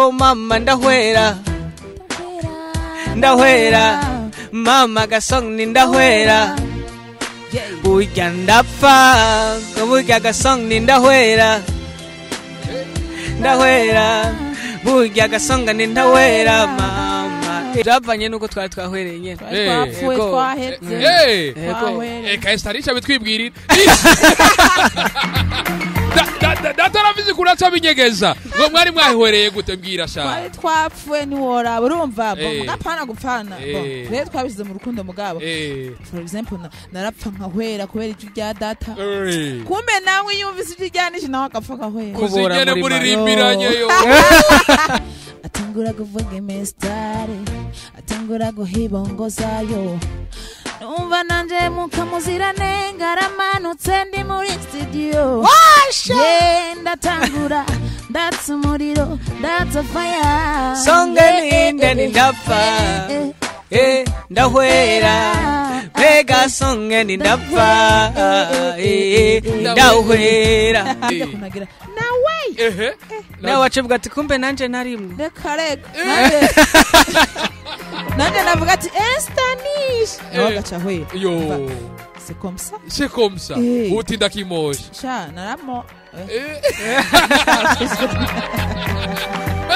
oh mama ndahwera mama gasong ni ndahwera burya ndapfa burya gasong ni ndahwera burya gasonga ni ndahwera mama byavanye nuko twari twahwereye nyene twapfuye twaheze kaestarisha bitwibwirira dataravizi kuraca binyegeza ngo mwari mwahwereye gute mbwira sha twari twapfuye niwora urumva mugapana gupfana rero twabishize mu rukundo mugabo for example narapfa nkahwera kubera ijwi rya data kumbe nawe yumvise ijwi rya nishi nawe agapfa kahwera kuzigene muririmbiranye yo atangura kuvuga imestare atangura guhibongozayo numva nanje mukamuziranenga aramanutse ndi muri studio ndatangura that's umuriro that's a fire songe ni ndapfa ndahwera mega songe ni ndapfa ndahwera nawe wacevuga ati kumbe nanje narimwe reka nanje navuga ati Estanish agaca hwera yo c'est comme ça utinda kimosha sha naramo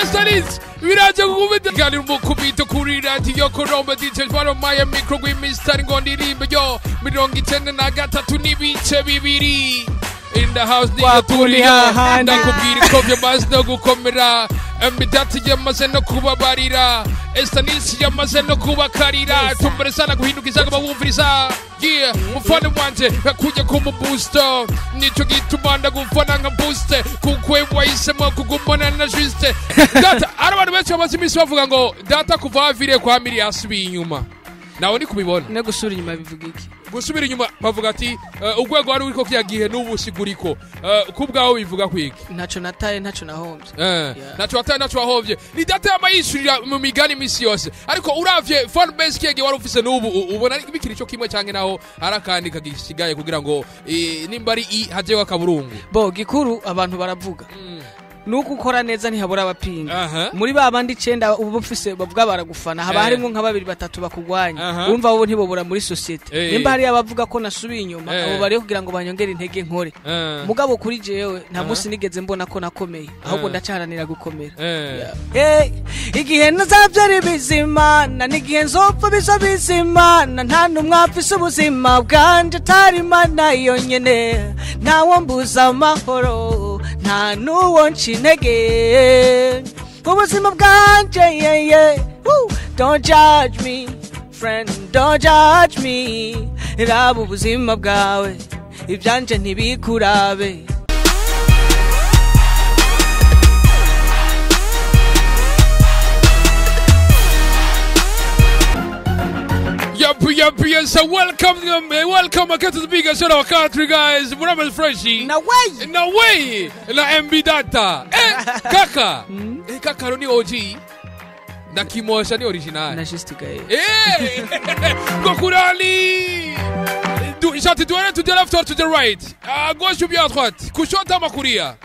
Estanish biraje kukubita kandi mukubita kuri radio Korombe DJ Twaro Maya micro gwi Mr. Ngondirimbe yo 93 n'ibice bibiri in the house niyo turiha ndakubwira ko byamaze no gukomera mbidati yamaze no kubabarira Estanish yamaze no kubakarira tumbere sana guhindukiza abawumviriza mufana wanje kujya kumubooster nico gituma ndagufana nka booster kukwe wahisemo kugumana na juste data arabantu benshi bamaze iminsi bavuga ngo data kuva avire kwa miri yasubiye inyuma nawe ni kubibona ne gusubira inyuma bivuga iki gusubira inyuma bavuga ati ugwego wari uriko kiyagihe n'ubusiguriko kubwaho bivuga kwiki ntaco nataye ntaco nahombye ntaco nataye ntaco wahombye ni data yamayishurira mu migani misi yose ariko uravye fan base kiyege wari ufise n'ubu ubona bikiri cyo kimwe canke naho arakandi kagisigaye kugira ngo nimba ari hajeho akaburungu bo gikuru abantu baravuga nuko ukora neza ntihabura abapinga muri babandi 9 ubu bufise bavuga baragufana haba harimo nka 2-3 bakugwanya urumva bo ntibobura muri societe nimba hari abavuga ko nasubiye inyuma abo bari kugira ngo banyongere intege nkore mugabo kuri jewe nta musi nigeze mbona ko nakomeye ahubwo ndacaranira gukomera igihe nazavyari bizima na nigihe nzopfa biso bizima na nta numwapfise ubuzima bwanje tari mana yonyene nawo mbuza amahoro nta nuwo ntege ubuzima bwanje don't judge me friend don't judge me raba ubuzima bwawe ibyanje ntibikurabe Yes, so welcome again to the biggest show of our country, guys. My name is Freshie. No way. La MB Data. Kaka. Kaka ni OG. Na Kimosha ni original. Na Justica. Kokurali. Chante droite to the left or to the right. Gauche ou bien à droite. Kushota makuria.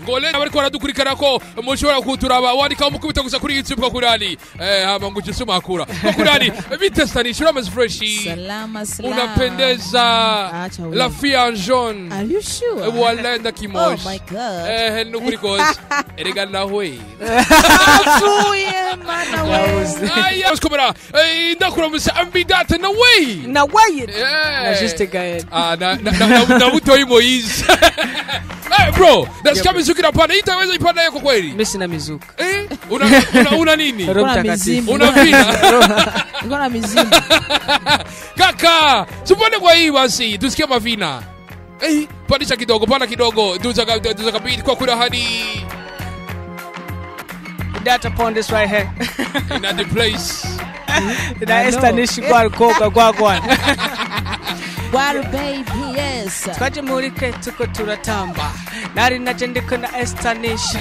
ngole bariko baradukurikana ko mushobora kuturaba wandika mukubita gusa kuri YouTube ko kurali hama ngukisuma akura kurali vitestanisha Ramos Freshi salama unapendeza la fille en jaune are you sure walenda kimosh oh my god nukurikoze erega nawe afuye mana we ay komera ndakura musa ambidata na way na juste gael na butoyi Moise. Hey bro, that's coming Zuki pana. Itaweza ipanda yako kweli? Mimi sina mizuka. Una nini? Una vina. Ngona mizimu. Kaka, tupande kwa hii basi, tusikie mavina. Pandisha kidogo, pana kidogo. Duza kabidi kwa kula hadi data upon this right here. In the place. Na Estanish kwa. Water baby, yes. Twaje muri ke tuko turatamba. Nari naje ndiko na Estanish.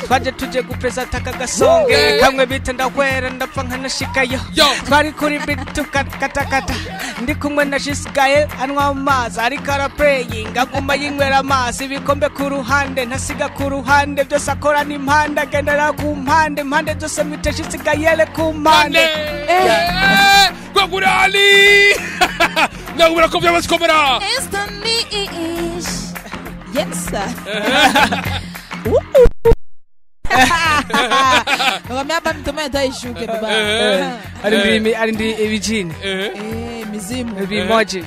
twaje tuje gupesa takagasonge kamwe bita ndahwera ndapfa nkanashikayo twari kuri bitu katakata ndi kumwe na Shisigaye anwa amazi ariko arapeying aguma yinywera amazi ibikombe ku ruhande ntasiga ku ruhande byose akora n'impande agendera ku mpande impande zose mwite Shisigaye ku mpande Gwagurali Nagubira ko byamaze komera Yes sir Ngomyapa mtume taishuke baba ari ndi ibijini mizimu bimoji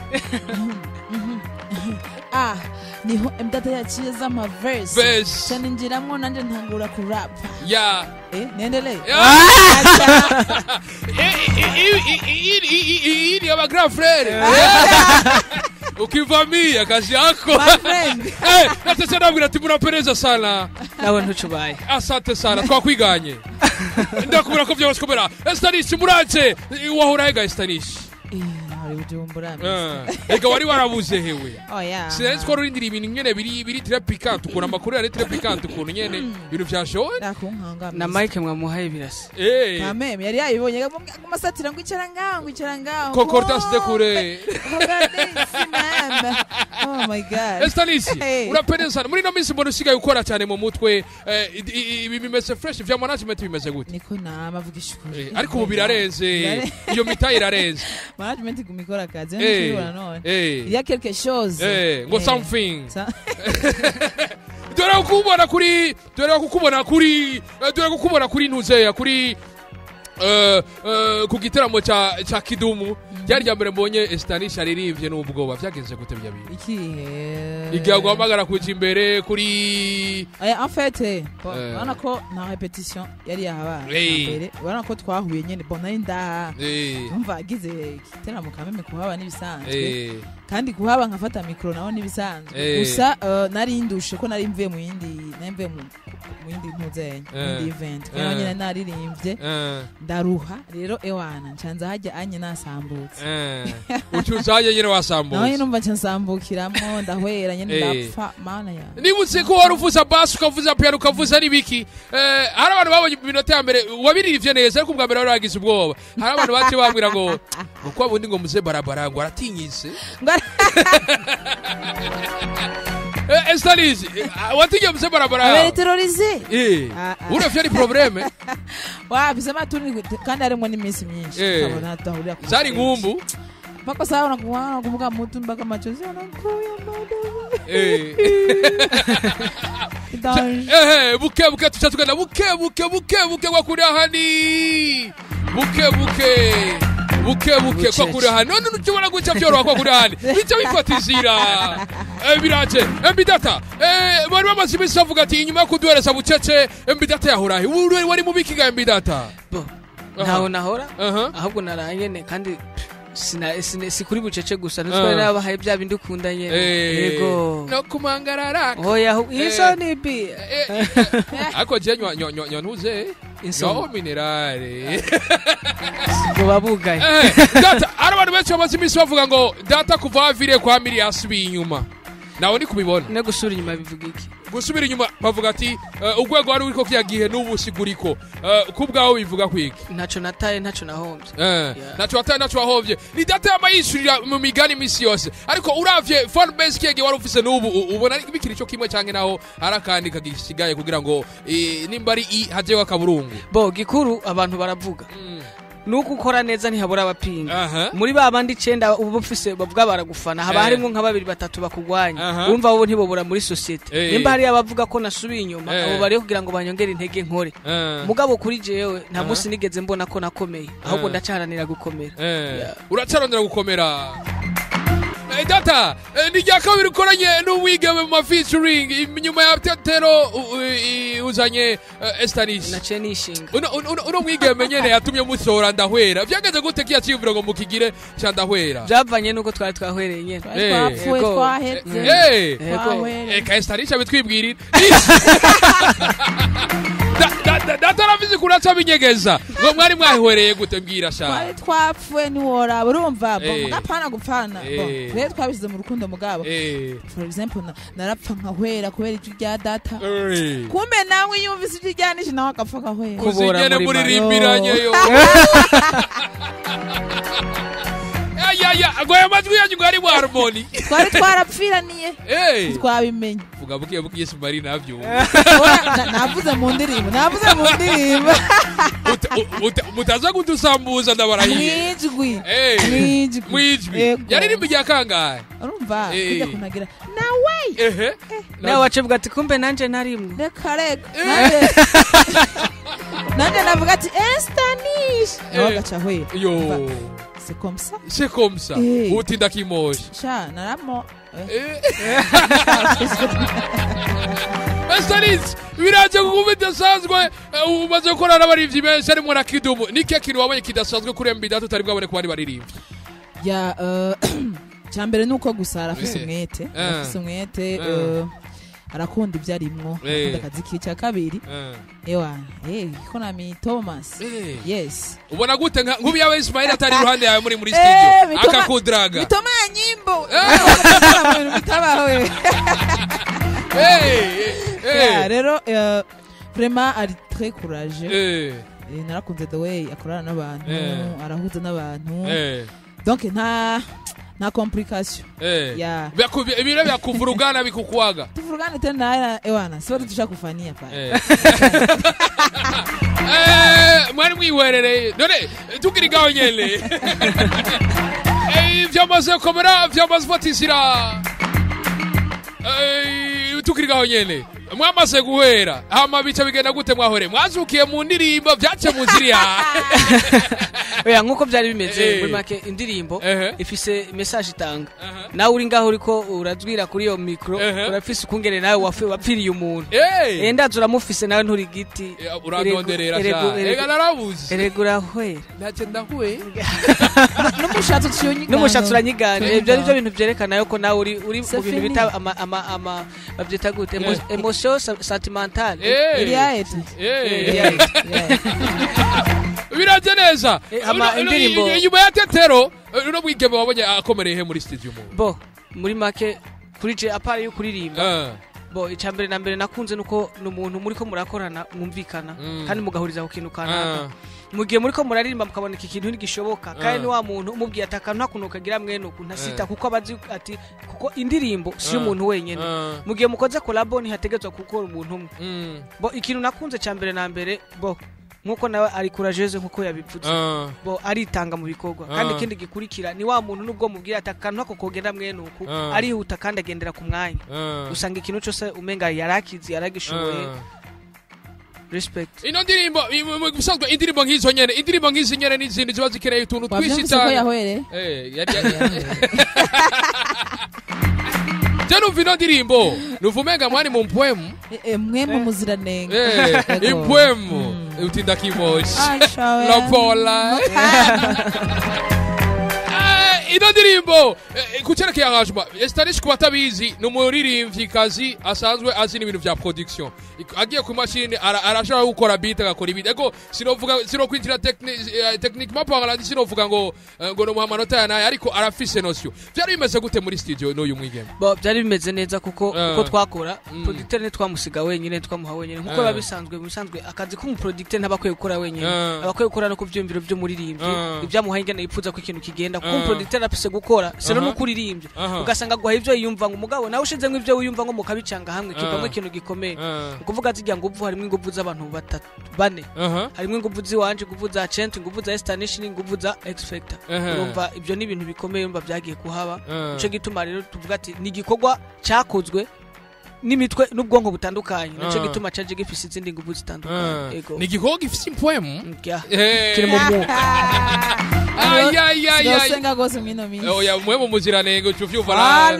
niho mdata yaciye zama verse chaninjiramwo nanje ntangura kurap nendelee Ili ya grand frère ukivamia kazi yako natese nabwira ati murapereza sana nawe ntucubaye asante sana twakwiganye ndakubura ko byose komera Stanish muraje wahora hega Stanish ega wari warabuze hewe sinzi ko rurindira ibintu nyene biri très piquant ukuna makuru yari très piquant ukuntu nyene ibintu byashowe na Mike mwamuhaye birasa kameme yari yayibonye kumasatira ngo icara ngaho Concordance de kure oh my god Stanish urapereza muri no minsi mbona usigaye ukora cyane mu mutwe ibi bimeze fresh vya management bimeze gute niko namavugisha ariko ubu birarenze iyo mitayi irarenze management kumikora kazi nishobora none il y a quelque chose ngo something dore kukubona kuri ntuzeya kuri ku gitaramo cha Kidumu cyari ryambere mbonye Stanish aririmbye n'ubwoba byagenze gute bya biri igihe guhamagara kuja imbere kuri en fait bana ko na repetition yari yahabaye bana ko twahuye nyene bona inda umva agize gitaramo kameme kuhaba nibisanzwe kandi kuhaba nkafata micro naho nibisanzwe gusa nari indushe ko nari mvuye mu yindi ntuzenya indi event kandi nyine naririmbye ndaruha rero ewana ncanza hajya anye nasambutse ucyuzaye nyine wasambutse nawe numva nsambukiramo ndahwera nyine ndapfa mana ya nibutse ko wari uvuza bass ukavuza piano ukavuza n'ibiki hari abantu babonye iminota ya mbere wabirivye neza ariko ubwa mbere wari wagize ubwoba hari abantu bace bambwira ngo uko abundi ngo muze barabara ngo aratinyise Stanish watinye muze barabara abere terroriser urafye ari problème bisema tuni kandi arimo n'iminsi myinshi kabona tahurira zari ngumbu mpaka sawa unakuwa kumbuka mtu mpaka machozi anakuya buke tuchatugana buke kwa kuri ahandi buke kwa kuri ahandi none nukibona guca byoroha kwa kuri ahandi bice bifatizira biraje mbidata bari bamaze iminsi bavuga ati inyuma yo kuduhereza bucece mbidata yahorahe wari mu bikiga mbidata ntaho nahora ahubwo naranyene kandi sikuri bucece gusa nutware nabahaye bya bindi ukundanye yego no kumangarara oya iso nibi ako je nywa ntuze inso minerale ngo babugaye data arabantu benshi bamaze iminsi bavuga ngo data kuva avire kwa miri yasubiye inyuma nawe ni kubibona ne gusura inyuma bivuga iki gusubira inyuma bavuga ati ugwego wari uriko kyagihe n'ubusiguriko kubwaho bivuga kwiki ntaco nataye ntaco nahombye ntaco nataye ntaco wahombye ni data yamayishurira mu migani misi yose ariko uravye fan base kege wari ufise n'ubu ubona bikiri cyo kimwe canke naho harakandi kagisigaye kugira ngo nimba ari haje wakaburungu bo gikuru abantu baravuga nuko ukora neza ntihabura abapinga muri babandi 9 ubu bufise bavuga baragufana haba harimo nka 2-3 bakugwanya umva bo ntibobura muri societe nimba hari abavuga ko nasubiye inyuma abo bari kugira ngo banyongere intege nkore mugabo kuri jewe nta musi nigeze mbona ko nakomeye ahubwo ndacaranira gukomera uracaranira gukomera data ni rya kabiri ukoranye n'uwigeme mu featuring inyuma ya tetero uzanye Stanish nace nishinga uno mwigeme nyene yatumye musohora ndahwera byagaze gute kiya civura ngo mukigire cha ndahwera byavanye nuko twari twahwereye nyene twapfuye twahetse ka Stanish abitwibwirira data arabizi kuraca binyegeza ngo mwari mwahwereye gute mbwira sha twari twapfuye ntiworaba urumva ngapana gupfana rero twabishyize mu rukundo mugabo for example narapfa nkahwera kubera ijwi rya data kumbe nawe yumvise ijwi rya nishe nawe agapfa nkahwera kuzigene muririmbiranye yo agoye amajwi yanyu ngo ari mu harmoni twari twarapfiraniye twabimenye vuga buke buke Yesu Mari navyo navuze mu ndirimbo mutaza kudusambuza ndabarahiye mwijwi yaririmba rya kangahe urumva kujya kunagira nawe nawe wacevuga ati kumbe nanje narimwe reka nanje navuga ati Estanish nawe agaca hwera yo c'est comme ça. C'est comme ça. Utinda kimoje. Sha, naramo. Estanish, biraje kugubita sanzwe umaze gukora n'abarivyi benshi ari mu Kidumu. Niki kintu wabonye kidasanzwe kuri MB Data utari bwabone ku bandi baririmbyi. Ya cyambere nuko gusara afise umwete arakunda ibyo arimwo akunda akazi k'icya kabiri ewa Konami Thomas yes ubona gute nk'ubu yawe Ismail atari iruhande yawe muri studio akakudraga mitoma ya nyimbo bitabaho rero vraiment ari très courageux narakunze the way akorana n'abantu arahuza n'abantu donc na complication ibiro byakuvurugana bikukwaga tuvurugana tena ewana sorry tushakufanyia pale mwari mwiwerere none tukirigaho nyene vyamaze komera vyamaze fatisira tukirigaho nyene mwamaze guhera hama bica bigenda gute mwahore mwazukiye mu ndirimbo byace mu nziriya oya nkuko byari bimeze muri make indirimbo ifise message itanga nawe uri ngaho uriko urazwira kuri iyo micro urafise ukungere nawe wapfiriye umuntu ndaza uramufise nawe nturi giti uradonderera sha ega narabuze eregura hwe naje ndahuye n'umushatsi uranyigana ibyo ari byo bintu byerekana yuko nawe uri mu bintu bita ama babyita gute emotion sentimentale biraje neza indirimbo nyuma ya Tetero no bwigeme wabonye akomereye muri studio bo muri make kuri je apari yo kuririmba bo icambere na mbere nakunze nuko n'umuntu muri ko murakorana mwumvikana kandi mugahuriza ku kintu kanaka mugiye muri ko muraririmba mukabona iki kintu ntigishoboka kandi ni wa muntu umubwiye ataka ntakunuka gira mwene ntasita kuko abazi ati kuko indirimbo si umuntu wenyene mugiye mukoze collabo ni hategetswe gukora umuntu umwe bo ikintu nakunze cambere na mbere bo nkuko nawe ari courageuse nkuko yabivuze bo aritanga mu bikorwa kandi ikindi gikurikira ni wa muntu nubwo mubwira atakantu ako kogenda mwene uku ari huta kandi agendera ku mwanya usanga ikintu cyose umenga yarakizi yaragishoboye respect ino ndirimbo bisanzwe indirimbo nk'izo nyene indirimbo nk'izi nyene n'izindi ziba zikereye utuntu twinshi cyane Jano vino ndirimbo nuvumenga mwani mu mpwemu mwemu muziranenge impwemu utinda kimoji lopola ino ndirimbo kucerekeye arrangement Estanish ku batabizi n'umuririmvyikazi asanzwe azi n'ibintu vya production agiye ku machine arashaka gukora beat agakora ibindi ego sino kwinjira techniquement parlant sinovuga ngo no muhamanota yana ariko arafise notion byari bimeze gute muri studio n'uyu mwigeme bo byari bimeze neza kuko twakora producteur ne twamusiga wenyine twamuha wenyine nkuko bisanzwe akazi ko mu producteur ntabakwiye gukora wenyine abakwiye gukora no kuvyumviro byo muririmbyi ibyamuhaye ingene yipfuza ko ikintu kigenda kuko producteur apise gukora sero no kuririmbye ugasanga guha ivyo yiyumva ngo umugabo nawe ushize ngo ivyo wiyumva ngo mukabicanga hamwe kivamwe ikintu gikomeye ukuvuga zijya nguvu harimo inguvu z'abantu batatu bane harimo inguvu ziwanje inguvu za Chent inguvu za Estanish inguvu za X Factor urumva ibyo ni ibintu bikomeye umva byagiye kuhaba ico gituma rero tuvuga ati ni gikorwa cyakozwe n'imitwe n'ubwonko butandukanye naco gituma caje gifise izindi nguvu zitandukanye ego ni gikorwa gifise impwemu kiri mu mu senga gose mwino minsi oya mwemu muziranenge uvyumva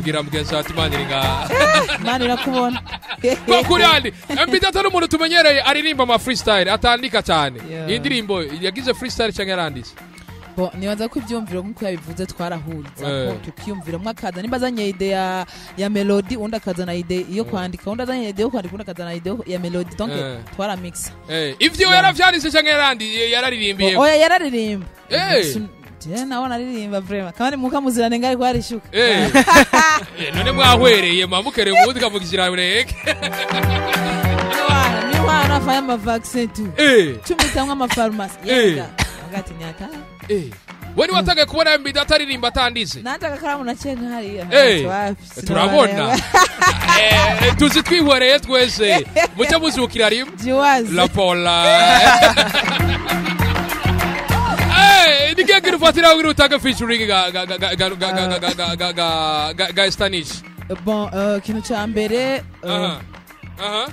bwira mugeza ati maniringa manira kubona kuri andi MB Data n'umuntu tumenyereye aririmba ama freestyle atandika cyane indirimbo yagize freestyle cyangwa yaranditse bo nibaza ko ibyumviro nkuko yabivuze twarahuza ko tukiyumvira mwakaza nimba azanye ide ya melody undi akazana ide iyo kwandika undi azanye ide yo kwandika undi akazana ide ya melody donc twara mix ivyo yaravyanditse cyangwa yararirimbiye oya yararirimba nawe naririmba vrema kandi mukamuzirane ngari kwari shuka none mwahwereye mamukere mundi kavugishira bureke ni wana faya ma vaccine tu chumitamwe ama pharmacy yega agati nyaka wani watage kubona mbida ataririmba atandise nataka karamu nacenga hariya turabona tuzi twihwereye twese mucyo muzukira rimwe la pola Nige kirufatira wiri utaka featuring ga Stanish. Bon, kino cha mbere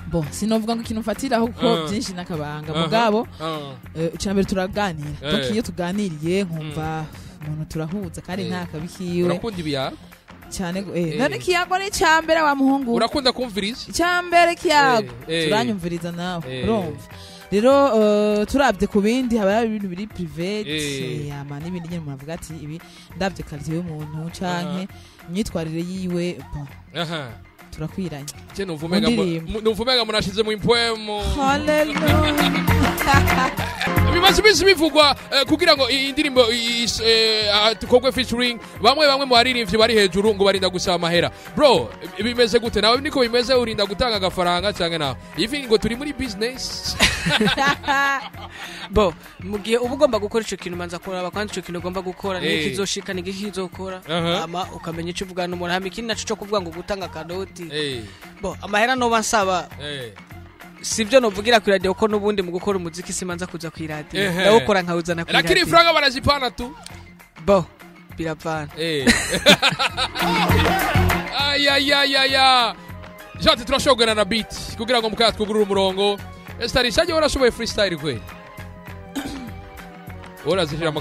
bon, sinovuga ngo kino fatira huko byinshi nakabanga mugabo cha mbere turaganira. Donc iyo tuganiriye nkumva umuntu turahuza kandi nta kabikiwe. Urakunda ibiya? Cyane none kiyago ni cha mbere wa muhungu. Urakunda kumviriza? Cha mbere kiyago. Turanyumviriza nawe. Urumva. Rero turabye ku bindi haba ibintu biri private yama n'ibindi nyine muvuga ati ibi ndavye quartier y'umuntu canke imyitwarire yiwe bon turakwiranye je nuvumega munashize mu impwemo haleluya bimaze bisi bivugwa kugira ngo indirimbo tukogwe featuring bamwe mu baririmbyi bari hejuru ngo barinda gusaba amahera bro bimeze gute nawe niko bimeze urinda gutanga agafaranga cyangwa nawe ivi ngo turi muri business bo mugiye uba ugomba gukora ico kintu manza kuraba kandi ico kintu ugomba gukora ni kizoshika ni kizokora ama ukamenya ico uvuga n'umuntu hama ikindi naco cyo kuvuga ngo gutanga kadoti bo amahera no bansaba sivyo novugira ku radio ko nubundi mu gukora umuziki simanza kuza ku radio ndawukora nkawuzana ku radio lakini franga barazipana tu bo biravana ya jati turashogana na beat kugira ngo mukaya twugurura umurongo Starishaje warashoboye freestyle kwe ora zishira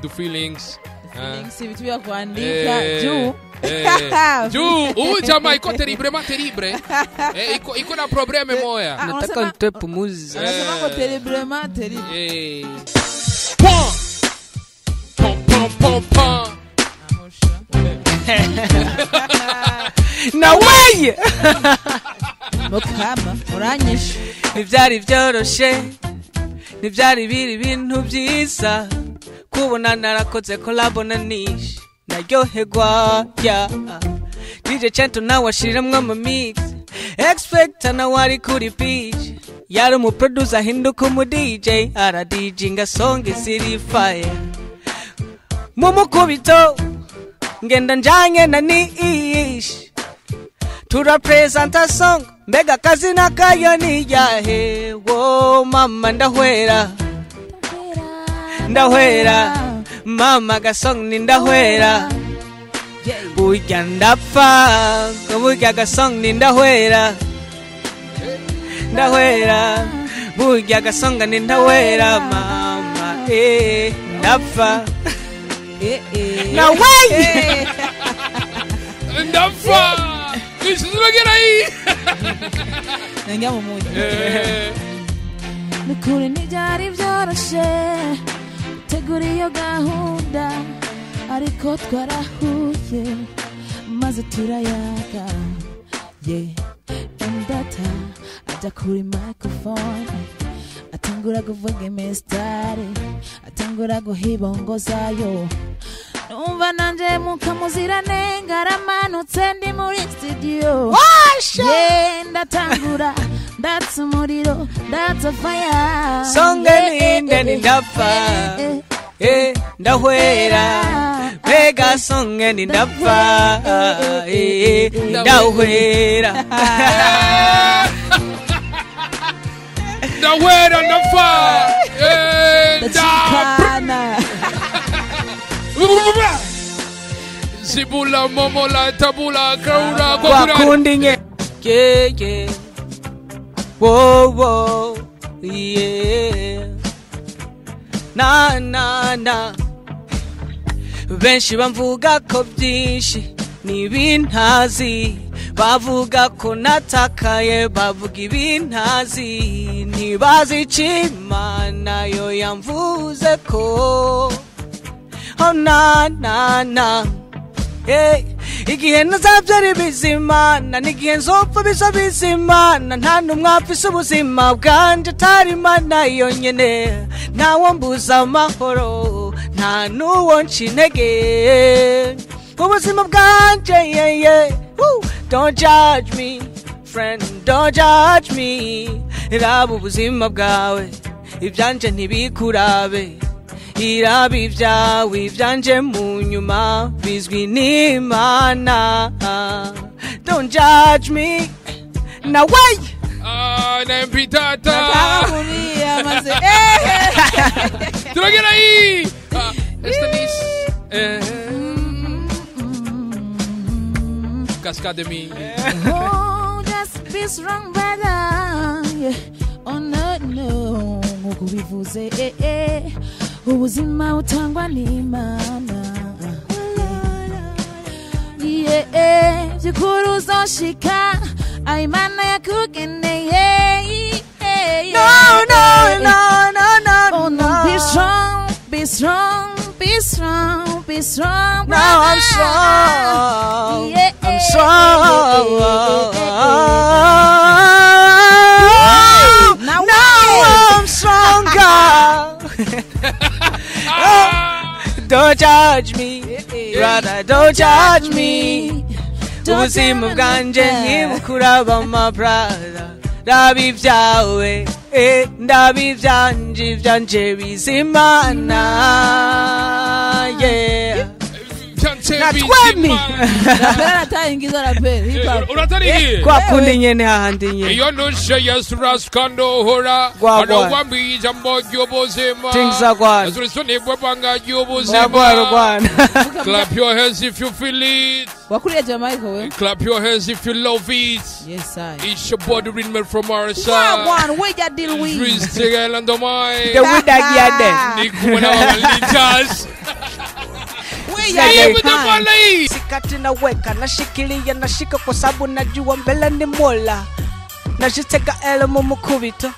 the feelings vitu vya kuandika juu jamaa iko terrible iko na probleme moya nataka nitoe pumuzi anasema ngo terrible pom na way mukama uranyishe ivyari byoroshe nivyari biri bintu byiza kubona narakoze collab na Nish naryoherwa ya DJ Chento nawe ashiramwe ama mix expect na wari kuri beach yari mu producer hinduka mu DJ ara DJ nga song isiri fire mu mukubito ngenda njanye na Nish tura present a song mbega kazina kayo ni yahe wo mama ndahwera mama ga song ni ndahwera burya ndapfa burya ga song ni ndahwera burya ga song ni ndahwera mama ndapfa na way ndapfa Nishizibagera hii Nengia mumuji Nukuri nijari vyoroshe Teguri yo gahunda Ariko twarahuye Maze turayaga Endata Aja kuri microphone Atangura kuvuga imistari Atangura guhibongozayo Numva nanje mukamuzirane ngaramanutse ndi muri studio ndatangura ndatsa umuriro ndatsa fire songe ni ndapfa ndahwera mega songe ni ndapfa ndahwera ndapfa Zibula momola tabula kaura kwa kundinge yeah whoa yeah na benshi bamvuga ko byinshi nibintazi bavuga ko natakaye bavuga ibintazi ntibazi Imana yo yamvuze ko oh na na na hey igihe nazabyara bizimana n'igihe nzopfa bisa bizimana nta numwapfise ubuzima bwanje atari Imana yonyene ntawo mbuza amahoro nta nuwo nca intege ubuzima bwanje yeah don't judge me friend don't judge me iraba ubuzima bwawe ibyanje ntibikurabe iraba ibyawe ibyanje mu nyuma bizwi n'Imana don't judge me na way nempitata kuria maze turagera hii Estanis Cascade mingi oh just be strong brother oh no no nkuko bivuze ubuzima utangwa n'Imana by'ukuri uzoshika Imana yakugeneye no no no no no oh no be strong be strong be strong be strong now I'm strong I'm strong now I'm stronger don't judge me brother don't judge me ubuzima bwanje ntibukuraba my brother ndabi ibyawe ndabi ibyanje bizimana yeah natwemi nataingiza raperi uratari kwa kundi nyene hahandi nyene iyo nushe yasuraskando hora arowambi jambo gyobozema things are gone azurisoni bwabanga gyobozema clap your hands if you feel it wakuriye Jamaica we clap your hands if you love it yes I it's your body rhythm from our side one way ya deal with Tristegel my the widagiade nikubona walinjas sikati naweka nashikilia nashika kwa sababu najua mbele ni Mola najitega elmo mukubito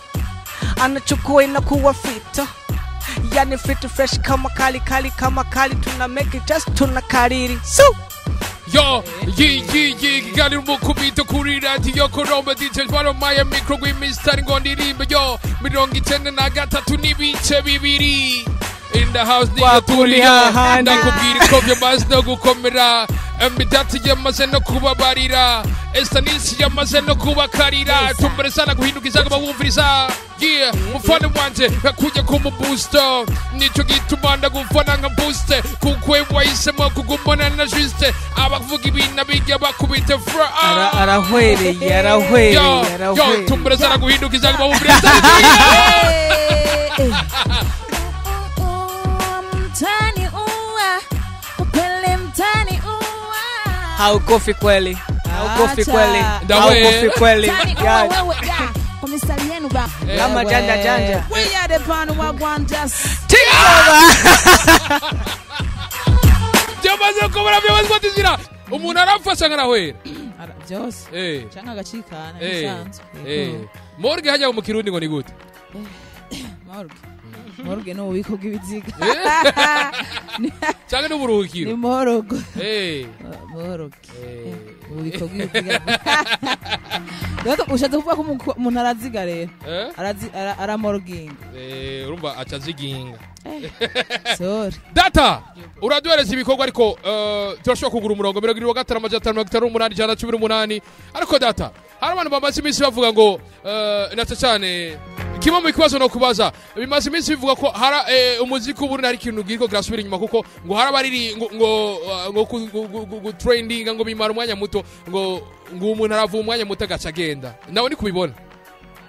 anachukua inakuwa fito yani fit fresh kama kali kama kali tuna make it just tuna kariri so yo gali mukubito kuri radio Korombe DJ Twaro Maya Micro with Mr. Ngondirimbe yo 93 n'ibice bibiri in the house niyo turi ndakubwira ko byamaze no gukomera Midati yamaze no kubabarira Estanis yamaze no kubakarira tumbere sana guhindukiza bawumviriza yeah mufana wanje yakujya ku booster nico gituma ndagufana nka booster kuko wahisemo kugumana na juste abavuga ibintu bijya bakubita fra arahwereye yo tumbere sana guhindukiza bawumviriza haukofi kweli haukofi kweli kwa mistari yenu ba kama janja we are the pan one just Jamaze kubara byo batizira umuntu arafasha ngarahwera byose cyangwa agacikana bisanzwe morgue hajya mu kirundi ngo ni gute morgue no ubiko bw'ibiziga cyangwa n'uburuhukiro ni morogo morogo ubiko bw'ibiziga rero ushatse kuvuga ko umuntu araziga rero aramoroginga urumva acaziginga sorry data uraduhereza ibikorwa ariko turashobora kugura umurongo 2558 ariko data hari abantu bamaze iminsi bavuga ngo natse cyane kimwe mu kibazo no kubaza bimaze iminsi bivuga ko hari umuziki ubu ari ikintu giko grasubira inyuma kuko ngo harabariri ngo trending ngo bimara umwanya muto ngo umuntu aravuga umwanya muto agaca agenda nawe ni kubibona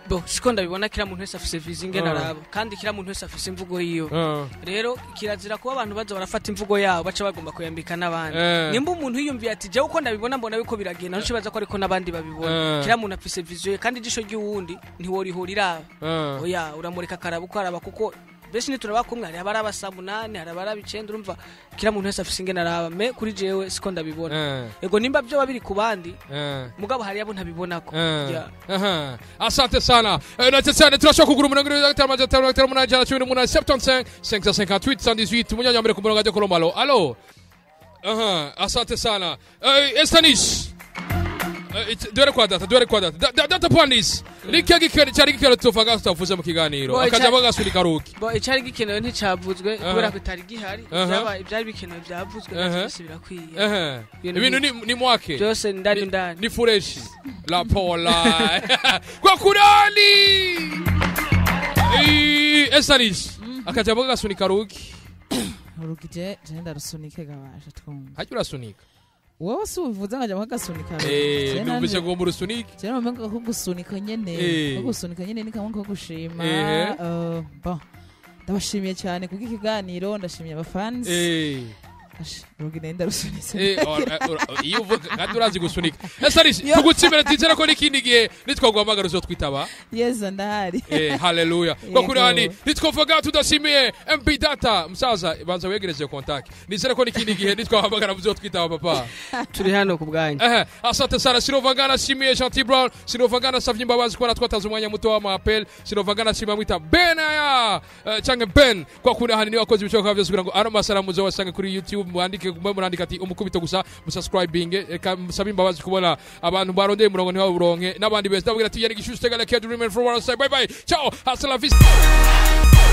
bo siko ndabibona kira muntu wese afise vizinge narabo kandi kira muntu wese afise imvugo yiyo rero kirazira kuba abantu baza barafata imvugo yabo baca bagomba kuyambika nabandi nimba umuntu yiyumviye ati je uko ndabibona mbona biko biragenda nco baza ko ariko nabandi babibona kira muntu afise viziyo kandi ijisho ry'uwundi ntiworihurira oya uramureka karaba uko araba kuko bese ni turabakumwe hari abaraba saa 8 hari abaraba 9 urumva kira muntu wese afise ingene araba me kuri jewe siko ndabibona ego nimba byo babiri ku bandi mugabo hari yabo ntabibonako asante sana natetsane turashaka kugura umurongo wa 578 558 munyanya mbere ku murongo wa Kolomalo allo asante sana Estanis duhere kwa data data pandis nikegi cyari gikero tuvaga tutavuze mu kiganiro akaja bagasunika ruki bo cyari gikenewe nticavuzwe kubera ko itari gihari ibyari bikenewe byavuzwe byose birakwiye ibintu ni mwake byose ndani ni fresh la pola kwa kurani Estanis akaja bagasunika ruki urugije jenda rusunike gabasha twumva hajya urasunika wowe si ubivuze nkajya bagasunika numvise ngo mu rusunike cyane mumenga ko gusunika nyene ko gusunika nyene ni kamwe ko gushima bon ndabashimiye cyane kubwo ikiganiro ndashimiye abafans Rugine ndarusunitse iyo uvuga kandi urazi gusunika Estanis tugutsimira tizera ko nikindi gihe nitwagwamagara zo twitaba yeza ndahari haleluya kwa kurani nitwovuga tudashimiye MP Data musaza banza wegereje contact nizera ko nikindi gihe nitwagwamagara zo twitaba papa turi hano ku bwanyu asante sana sinovangana shimiye Gentil Brown sinovangana savye imbabazi ko natwataza umwanya muto wa mapel sinovangana shima mwita Benaya cyangwa Ben kwa kurani ni wakoze ibicoka byose kugira ngo ano masalamu zo wasanga kuri YouTube mwandike murandika ati umukubito gusa musubscribing musaba imbabazi kubona abantu barondeye murongo ntiwa buronke nabandi bese ndabwira ati yari gishushe tegala ke dream from one side bye bye ciao hasta la vista